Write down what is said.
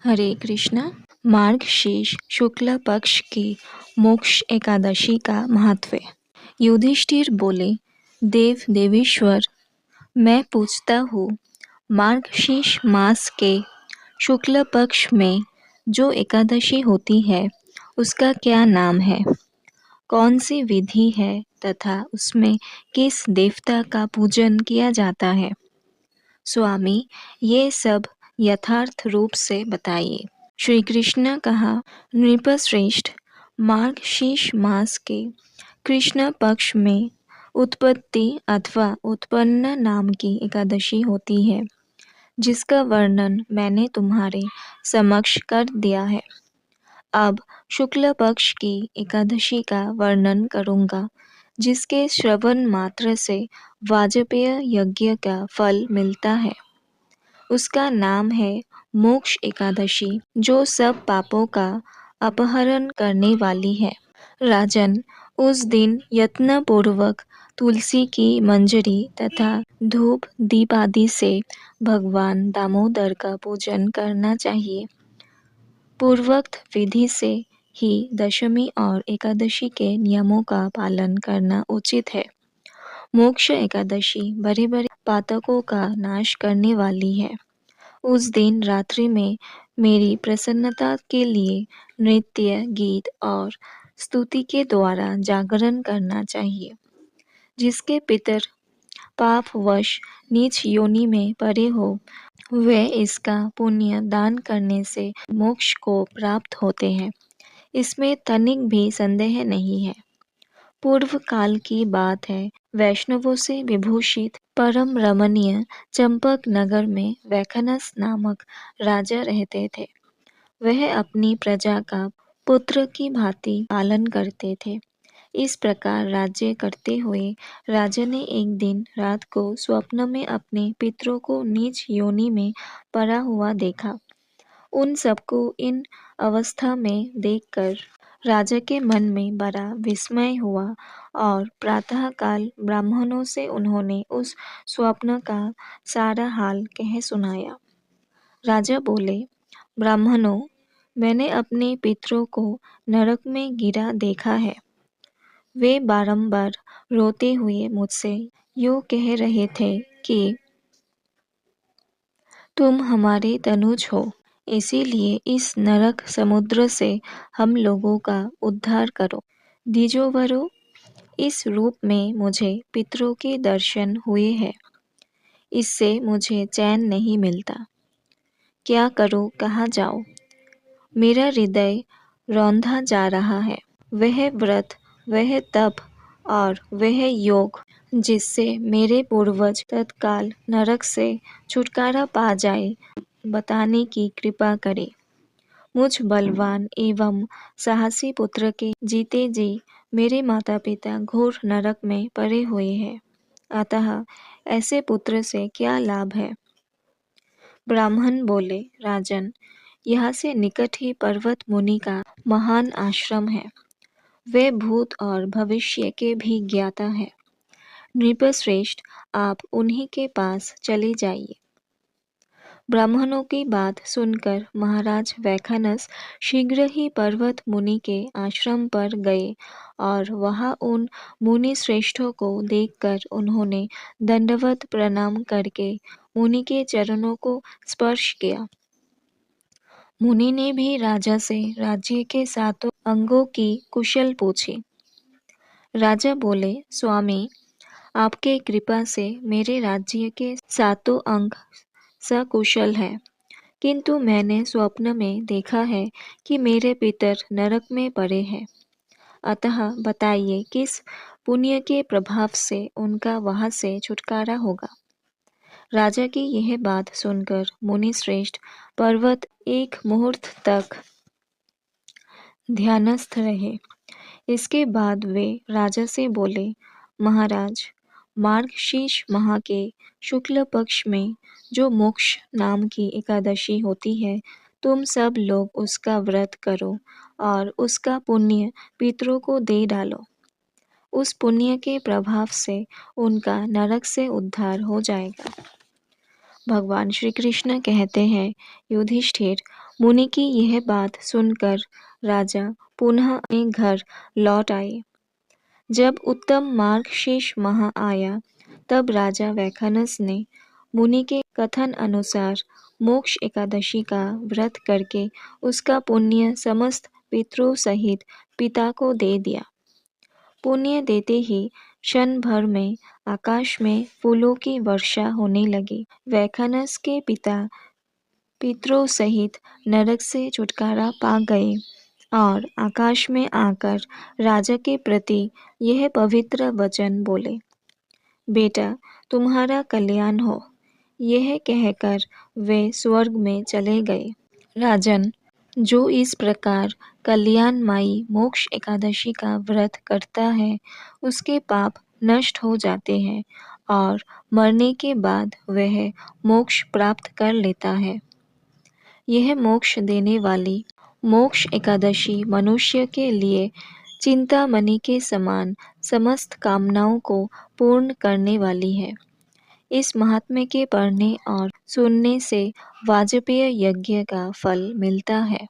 हरे कृष्णा। मार्गशीर्ष शुक्ल पक्ष की मोक्ष एकादशी का महत्व। युधिष्ठिर बोले, देव देवेश्वर, मैं पूछता हूँ, मार्गशीर्ष मास के शुक्ल पक्ष में जो एकादशी होती है उसका क्या नाम है, कौन सी विधि है तथा उसमें किस देवता का पूजन किया जाता है? स्वामी, ये सब यथार्थ रूप से बताइए। श्री कृष्ण ने कहा, नृपश्रेष्ठ, मार्गशीर्ष मास के कृष्ण पक्ष में उत्पत्ति अथवा उत्पन्न नाम की एकादशी होती है, जिसका वर्णन मैंने तुम्हारे समक्ष कर दिया है। अब शुक्ल पक्ष की एकादशी का वर्णन करूंगा, जिसके श्रवण मात्र से वाजपेय यज्ञ का फल मिलता है। उसका नाम है मोक्ष एकादशी, जो सब पापों का अपहरण करने वाली है। राजन, उस दिन यत्नपूर्वक तुलसी की मंजरी तथा धूप दीप आदि से भगवान दामोदर का पूजन करना चाहिए। पूर्वोक्त विधि से ही दशमी और एकादशी के नियमों का पालन करना उचित है। मोक्ष एकादशी बड़े बड़े पातकों का नाश करने वाली है। उस दिन रात्रि में मेरी प्रसन्नता के लिए नृत्य, गीत और स्तुति के द्वारा जागरण करना चाहिए। जिसके पितर पापवश नीच योनि में पड़े हो, वे इसका पुण्य दान करने से मोक्ष को प्राप्त होते हैं। इसमें तनिक भी संदेह नहीं है। पूर्व काल की बात है, वैष्णवों से विभूषित परम रमणीय चंपक नगर में वैखनस नामक राजा रहते थे। वह अपनी प्रजा का पुत्र की भांति पालन करते थे। इस प्रकार राज्य करते हुए राजा ने एक दिन रात को स्वप्न में अपने पितरों को नीच योनि में पड़ा हुआ देखा। उन सबको इन अवस्था में देखकर राजा के मन में बड़ा विस्मय हुआ और प्रातःकाल ब्राह्मणों से उन्होंने उस स्वप्न का सारा हाल कह सुनाया। राजा बोले, ब्राह्मणों, मैंने अपने पितरों को नरक में गिरा देखा है। वे बारंबार रोते हुए मुझसे यूँ कह रहे थे कि तुम हमारे तनुज हो, इसीलिए इस नरक समुद्र से हम लोगों का उद्धार करो। द्विजोवरो, इस रूप में मुझे पितरों के दर्शन हुए हैं। इससे मुझे चैन नहीं मिलता। क्या करो, कहाँ जाओ? मेरा हृदय रौंधा जा रहा है। वह व्रत, वह तप और वह योग जिससे मेरे पूर्वज तत्काल नरक से छुटकारा पा जाए, बताने की कृपा करे। मुझ बलवान एवं साहसी पुत्र के जीते जी मेरे माता पिता घोर नरक में पड़े हुए हैं। अतः ऐसे पुत्र से क्या लाभ है? ब्राह्मण बोले, राजन, यहाँ से निकट ही पर्वत मुनि का महान आश्रम है। वे भूत और भविष्य के भी ज्ञाता है। नृपश्रेष्ठ, आप उन्हीं के पास चले जाइए। ब्राह्मणों की बात सुनकर महाराज वैखनस शीघ्र ही पर्वत मुनि के आश्रम पर गए और वहां उन मुनि श्रेष्ठों को देखकर उन्होंने दंडवत प्रणाम करके मुनि के चरणों को स्पर्श किया। मुनि ने भी राजा से राज्य के सातों अंगों की कुशल पूछी। राजा बोले, स्वामी, आपके कृपा से मेरे राज्य के सातों अंग सकुशल है, किंतु मैंने स्वप्न में देखा है कि मेरे पितर नरक में पड़े हैं। अतः बताइए, किस पुण्य के प्रभाव से उनका वहां से छुटकारा होगा? राजा की यह बात सुनकर मुनि श्रेष्ठ पर्वत एक मुहूर्त तक ध्यानस्थ रहे। इसके बाद वे राजा से बोले, महाराज, मार्गशीर्ष माह के शुक्ल पक्ष में जो मोक्ष नाम की एकादशी होती है, तुम सब लोग उसका व्रत करो और उसका पुण्य पितरों को दे डालो। उस पुण्य के प्रभाव से उनका नरक से उद्धार हो जाएगा। भगवान श्री कृष्ण कहते हैं, युधिष्ठिर, मुनि की यह बात सुनकर राजा पुनः अपने घर लौट आए। जब उत्तम मार्गशीर्ष माह आया, तब राजा वैखानस ने मुनि के कथन अनुसार मोक्ष एकादशी का व्रत करके उसका पुण्य समस्त पितरों सहित पिता को दे दिया। पुण्य देते ही क्षण भर में आकाश में फूलों की वर्षा होने लगी। वैखानस के पिता पितरों सहित नरक से छुटकारा पा गए और आकाश में आकर राजा के प्रति यह पवित्र वचन बोले, बेटा, तुम्हारा कल्याण हो। यह कहकर वे स्वर्ग में चले गए। राजन, जो इस प्रकार कल्याणमयी मोक्ष एकादशी का व्रत करता है, उसके पाप नष्ट हो जाते हैं और मरने के बाद वह मोक्ष प्राप्त कर लेता है। यह मोक्ष देने वाली मोक्ष एकादशी मनुष्य के लिए चिंतामणि के समान समस्त कामनाओं को पूर्ण करने वाली है। इस महात्म्य के पढ़ने और सुनने से वाजपेय यज्ञ का फल मिलता है।